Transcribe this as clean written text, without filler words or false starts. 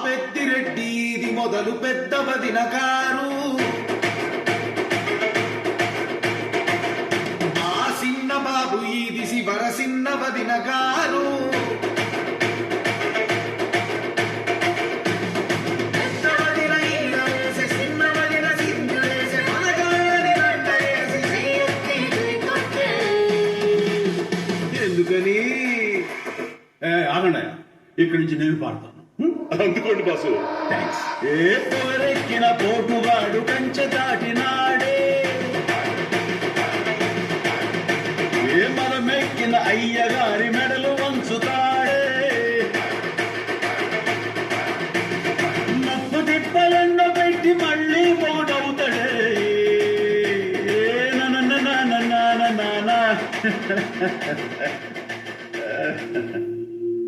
పెద్దిరెడ్డి ఇది మొదలు పెద్ద వదిన గారు, ఆ సిన్న బాబు ఇది శివర సిన్న వదిన గారు. ఎందుకని ఆగండి, ఇక్కడి నుంచి నేను పాడతాను. అందుకోండి బాసు. థ్యాంక్స్. ఏ పోరెక్కిన పోటుగాడు కంచె దాటినాడే, ఏ మరమెక్కిన అయ్యగారి మెడలు వంచుతాడే, నప్పు తిప్పలెండ పెట్టి మళ్ళీ పోటవుతాడే. నానా